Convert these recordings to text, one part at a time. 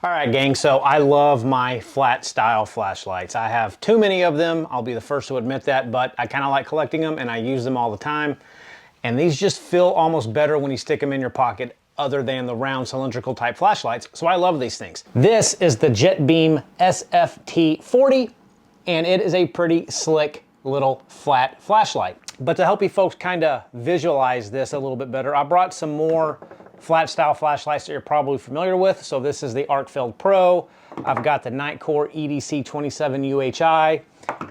All right, gang, so I love my flat style flashlights. I have too many of them. I'll be the first to admit that, but I kind of like collecting them and I use them all the time. And these just feel almost better when you stick them in your pocket other than the round cylindrical type flashlights. So I love these things. This is the Jetbeam SFT40, and it is a pretty slick little flat flashlight. But to help you folks kind of visualize this a little bit better, I brought some more flat style flashlights that you're probably familiar with. So this is the Arkfeld PRO. I've got the Nitecore EDC 27 UHI.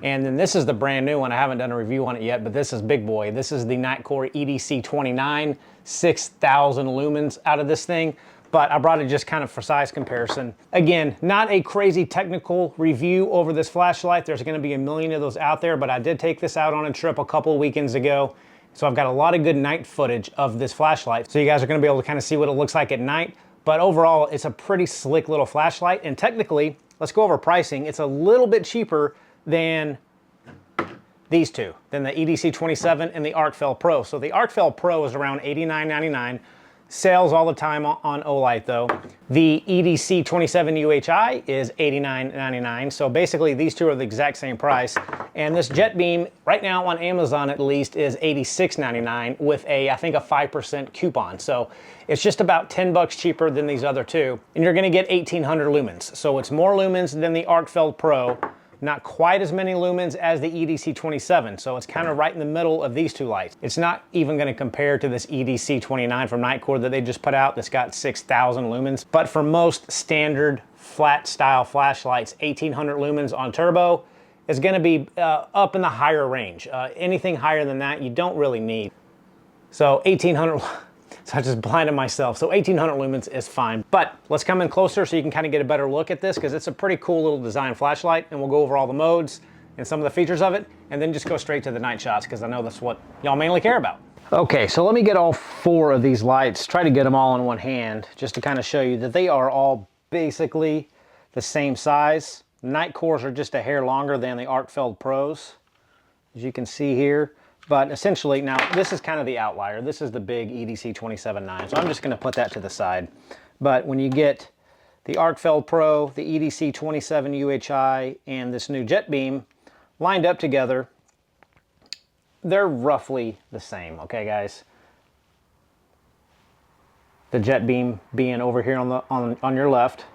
And then this is the brand new one. I haven't done a review on it yet, but this is big boy. This is the Nitecore EDC 29, 6,000 lumens out of this thing. But I brought it just kind of for size comparison. Again, not a crazy technical review over this flashlight. There's gonna be a million of those out there, but I did take this out on a trip a couple of weekends ago. So I've got a lot of good night footage of this flashlight. So you guys are gonna be able to kind of see what it looks like at night. But overall, it's a pretty slick little flashlight. And technically, let's go over pricing. It's a little bit cheaper than these two, than the EDC 27 and the Arkfeld PRO. So the Arkfeld PRO is around $89.99. Sales all the time on Olight though. The EDC 27 UHI is $89.99. So basically these two are the exact same price. And this Jetbeam right now on Amazon at least is $86.99 with I think a 5% coupon. So it's just about 10 bucks cheaper than these other two. And you're gonna get 1800 lumens. So it's more lumens than the Arkfeld PRO. Not quite as many lumens as the EDC 27, so it's kind of right in the middle of these two lights. It's not even going to compare to this EDC 29 from Nitecore that they just put out that's got 6,000 lumens. But for most standard flat style flashlights, 1800 lumens on turbo is going to be up in the higher range. Anything higher than that, you don't really need. So 1800... So I just blinded myself. So 1800 lumens is fine. But let's come in closer so you can kind of get a better look at this because it's a pretty cool little design flashlight, and we'll go over all the modes and some of the features of it and then just go straight to the night shots because I know that's what y'all mainly care about. Okay, so let me get all four of these lights, try to get them all in one hand just to kind of show you that they are all basically the same size. Nitecores are just a hair longer than the Arkfeld Pros, as you can see here. But essentially, now this is kind of the outlier. This is the big EDC 27.9, so I'm just gonna put that to the side. But when you get the Arkfeld PRO, the EDC 27 UHI, and this new Jetbeam lined up together, they're roughly the same, okay guys? The Jetbeam being over here on your left.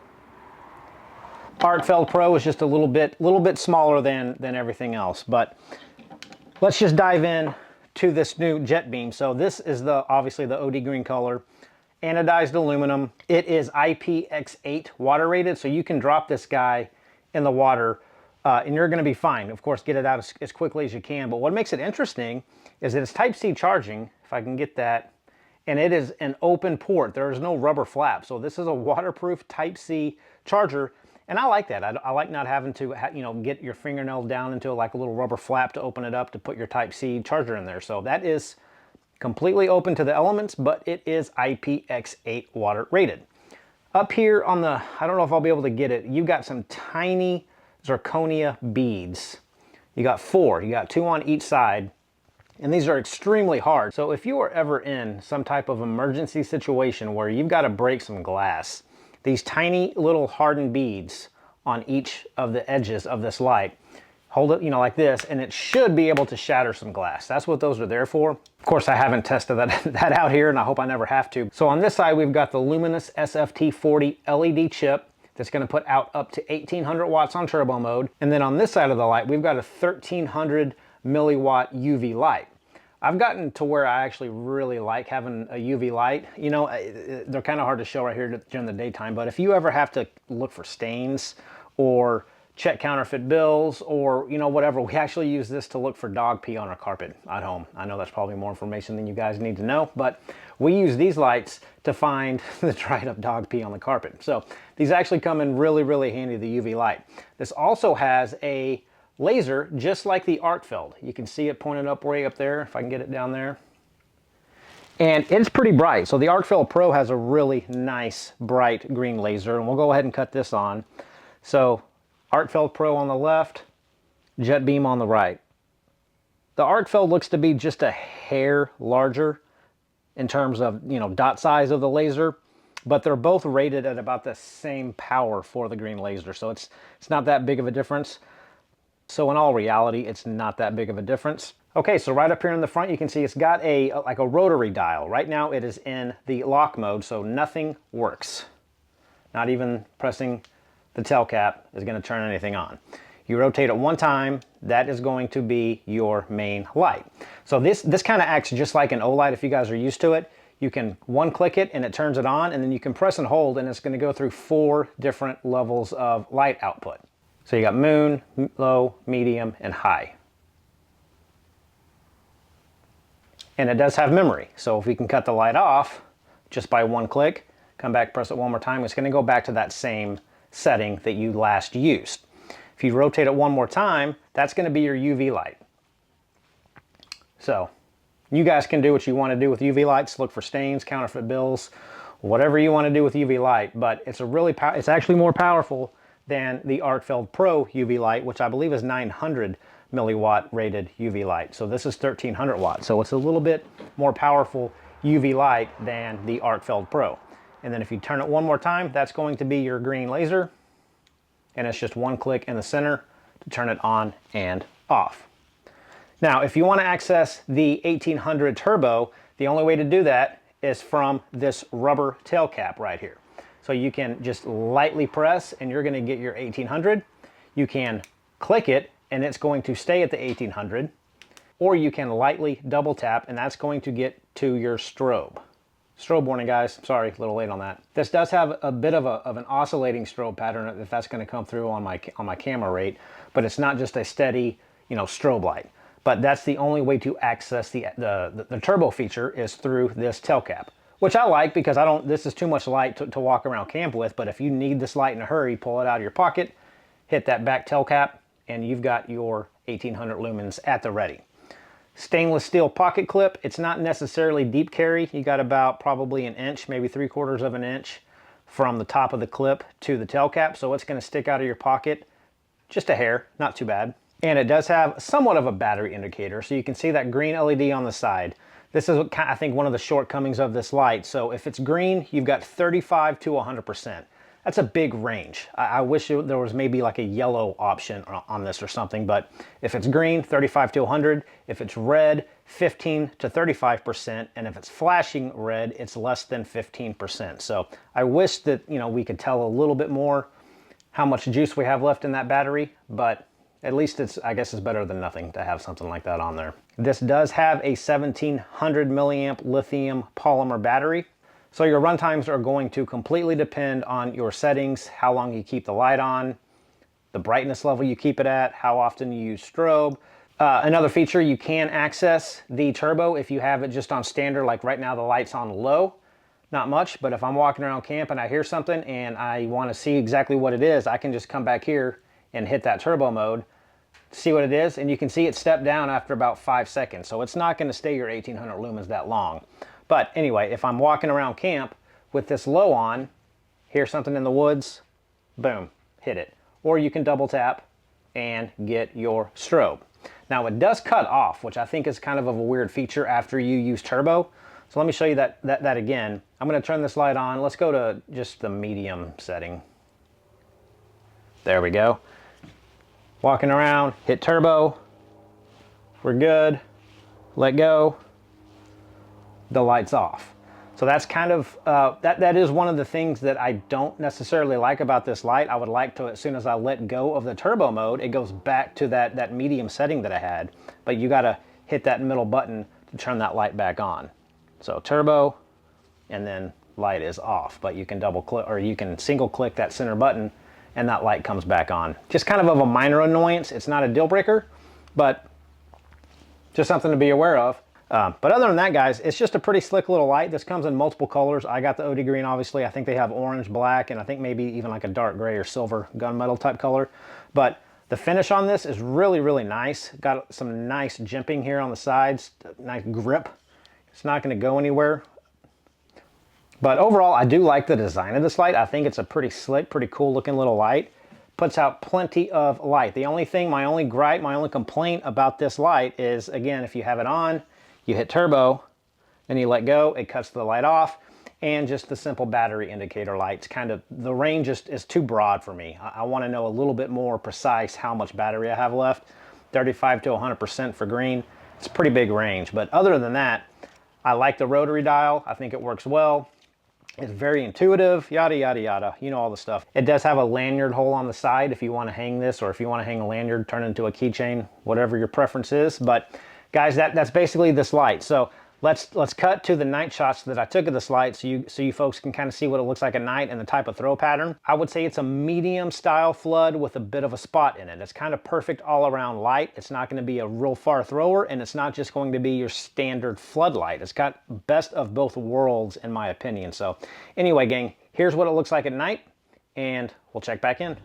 Arkfeld PRO is just a little bit smaller than everything else, but let's just dive in to this new Jetbeam. So this is obviously the OD green color, anodized aluminum. It is IPX8 water rated, so you can drop this guy in the water and you're gonna be fine. Of course, get it out as quickly as you can. But what makes it interesting is that it's Type-C charging, if I can get that, and it is an open port. There is no rubber flap. So this is a waterproof Type-C charger. And I like that. I like not having to, get your fingernail down into like a little rubber flap to open it up to put your Type-C charger in there. So that is completely open to the elements, but it is IPX8 water rated. Up here on the, I don't know if I'll be able to get it, you've got some tiny zirconia beads. You got four, you got two on each side, and these are extremely hard. So if you are ever in some type of emergency situation where you've got to break some glass, these tiny little hardened beads on each of the edges of this light, hold it, like this, and it should be able to shatter some glass. That's what those are there for. Of course, I haven't tested that out here, and I hope I never have to. So on this side, we've got the luminous SFT40 LED chip that's gonna put out up to 1800 watts on turbo mode. And then on this side of the light, we've got a 1300 milliwatt UV light. I've gotten to where I actually really like having a UV light. They're kind of hard to show right here during the daytime, but if you ever have to look for stains or check counterfeit bills or, whatever, we actually use this to look for dog pee on our carpet at home. I know that's probably more information than you guys need to know, but we use these lights to find the dried up dog pee on the carpet. So these actually come in really, really handy, the UV light. This also has a laser just like the Arkfeld. You can see it pointed up way up there, if I can get it down there. And it's pretty bright. So the Arkfeld PRO has a really nice bright green laser, and we'll go ahead and cut this on. So Arkfeld PRO on the left, Jetbeam on the right. The Arkfeld looks to be just a hair larger in terms of, dot size of the laser. but they're both rated at about the same power for the green laser. So it's not that big of a difference. So in all reality, it's not that big of a difference. Okay, so right up here in the front, you can see it's got like a rotary dial. Right now it is in the lock mode, so nothing works. Not even pressing the tail cap is going to turn anything on. You rotate it one time, that is going to be your main light. So this kind of acts just like an O-light if you guys are used to it. You can one-click it and it turns it on, and then you can press and hold and it's going to go through 4 different levels of light output. So you got moon, low, medium, and high. And it does have memory. So if we can cut the light off just by one click, come back, press it one more time, it's going to go back to that same setting that you last used. If you rotate it one more time, that's going to be your UV light. So you guys can do what you want to do with UV lights, look for stains, counterfeit bills, whatever you want to do with UV light, but it's it's actually more powerful than the Arkfeld PRO UV light, which I believe is 900 milliwatt rated UV light. So this is 1300 watts. So it's a little bit more powerful UV light than the Arkfeld PRO. And then if you turn it one more time, that's going to be your green laser. And it's just one click in the center to turn it on and off. Now, if you want to access the 1800 turbo, the only way to do that is from this rubber tail cap right here. So you can just lightly press and you're going to get your 1800. You can click it and it's going to stay at the 1800, or you can lightly double tap and that's going to get to your strobe. Strobe warning, guys. Sorry, a little late on that. This does have a bit of an oscillating strobe pattern if that's going to come through on my camera rate, but it's not just a steady, strobe light. But that's the only way to access the turbo feature is through this tail cap, which I like because this is too much light to walk around camp with. But if you need this light in a hurry, pull it out of your pocket, hit that back tail cap, and you've got your 1800 lumens at the ready. Stainless steel pocket clip. It's not necessarily deep carry. You got about probably an inch, maybe 3/4 of an inch from the top of the clip to the tail cap. So it's going to stick out of your pocket just a hair, not too bad. And it does have somewhat of a battery indicator. So you can see that green LED on the side. This is, I think, one of the shortcomings of this light. So if it's green, you've got 35 to 100%. That's a big range. I wish there was maybe like a yellow option on this or something, but if it's green, 35 to 100. If it's red, 15 to 35%. And if it's flashing red, it's less than 15%. So I wish that, we could tell a little bit more how much juice we have left in that battery, but at least I guess it's better than nothing to have something like that on there. This does have a 1700 milliamp lithium polymer battery. So your run times are going to completely depend on your settings, how long you keep the light on, the brightness level you keep it at, how often you use strobe. Another feature, you can access the turbo if you have it just on standard, like right now the light's on low. Not much, but if I'm walking around camp and I hear something and I want to see exactly what it is, I can just come back here and hit that turbo mode, see what it is, and you can see it step down after about 5 seconds. So it's not going to stay your 1800 lumens that long. But anyway, if I'm walking around camp with this low on, hear something in the woods, boom, hit it. Or you can double tap and get your strobe. Now it does cut off, which I think is kind of a weird feature after you use turbo. So let me show you that again. I'm going to turn this light on. Let's go to just the medium setting. There we go. Walking around, hit turbo. We're good. Let go. The light's off. So that's kind of, that is one of the things that I don't necessarily like about this light. I would like to, as soon as I let go of the turbo mode, it goes back to that medium setting that I had. But you got to hit that middle button to turn that light back on. So turbo, and then light is off. But you can double click, or you can single click that center button and that light comes back on. Just kind of a minor annoyance. It's not a deal breaker, but just something to be aware of. But other than that, guys, it's just a pretty slick little light. This comes in multiple colors. I got the OD green, obviously. I think they have orange, black, and I think maybe even like a dark gray or silver gunmetal type color. But the finish on this is really, really nice. Got some nice jimping here on the sides, nice grip. It's not going to go anywhere. But overall, I do like the design of this light. I think it's a pretty slick, pretty cool looking little light. Puts out plenty of light. The only thing, my only gripe, my only complaint about this light is, again, if you have it on, you hit turbo, then you let go, it cuts the light off. and just the simple battery indicator lights. Kind of, the range is too broad for me. I want to know a little bit more precise how much battery I have left. 35 to 100% for green. It's a pretty big range, but other than that, I like the rotary dial. I think it works well. It's very intuitive, yada, yada, yada. You know all the stuff. It does have a lanyard hole on the side if you want to hang this, or if you want to hang a lanyard, turn it into a keychain, whatever your preference is. But guys, that's basically this light. So let's cut to the night shots that I took of this light so you folks can kind of see what it looks like at night and the type of throw pattern. I would say it's a medium style flood with a bit of a spot in it. It's kind of perfect all around light. It's not going to be a real far thrower, and it's not just going to be your standard floodlight. It's got best of both worlds in my opinion. So anyway, gang, here's what it looks like at night, and we'll check back in.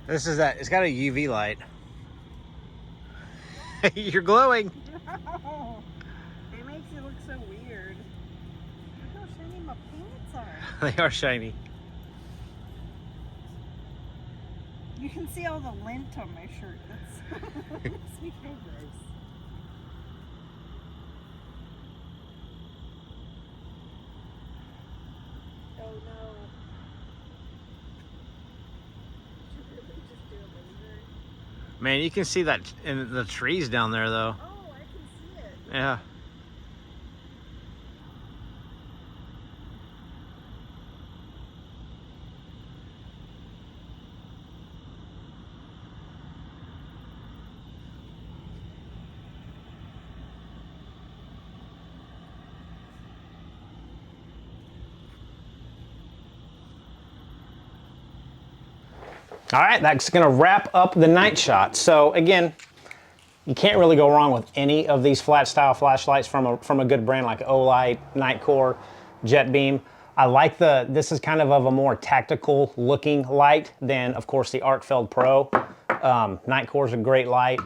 This is that, it's got a UV light. You're glowing. No, it makes it look so weird. Look how shiny my pants are. They are shiny. You can see all the lint on my shirt. That makes me feel gross. Oh no. Man, you can see that in the trees down there, though. Oh, I can see it. Yeah. All right, that's gonna wrap up the night shot. So again, you can't really go wrong with any of these flat style flashlights from a good brand like Olight, Nightcore, Jetbeam. I like this is kind of a more tactical looking light than, of course, the Arkfeld PRO. Nightcore is a great light.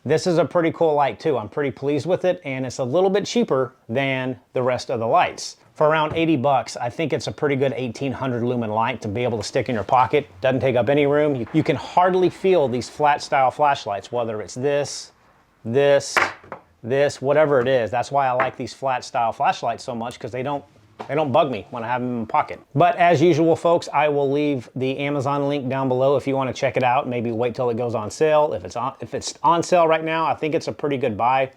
This is a pretty cool light too. I'm pretty pleased with it, and it's a little bit cheaper than the rest of the lights. For around 80 bucks, I think it's a pretty good 1800 lumen light to be able to stick in your pocket. Doesn't take up any room. You can hardly feel these flat style flashlights, whether it's this, whatever it is. That's why I like these flat style flashlights so much, because they don't bug me when I have them in my pocket. But as usual, folks, I will leave the Amazon link down below if you want to check it out. Maybe wait till it goes on sale. If it's on sale right now, I think it's a pretty good buy.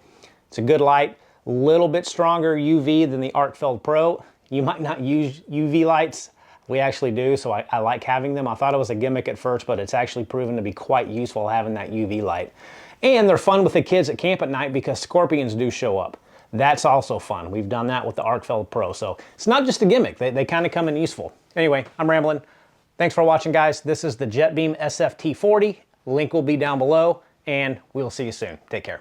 It's a good light. A little bit stronger UV than the Arkfeld PRO. You might not use UV lights. We actually do, so I like having them. I thought it was a gimmick at first, but it's actually proven to be quite useful having that UV light. And they're fun with the kids at camp at night because scorpions do show up. That's also fun. We've done that with the Arkfeld PRO. So it's not just a gimmick. They kind of come in useful. Anyway, I'm rambling. Thanks for watching, guys. This is the Jetbeam SFT40. Link will be down below, and we'll see you soon. Take care.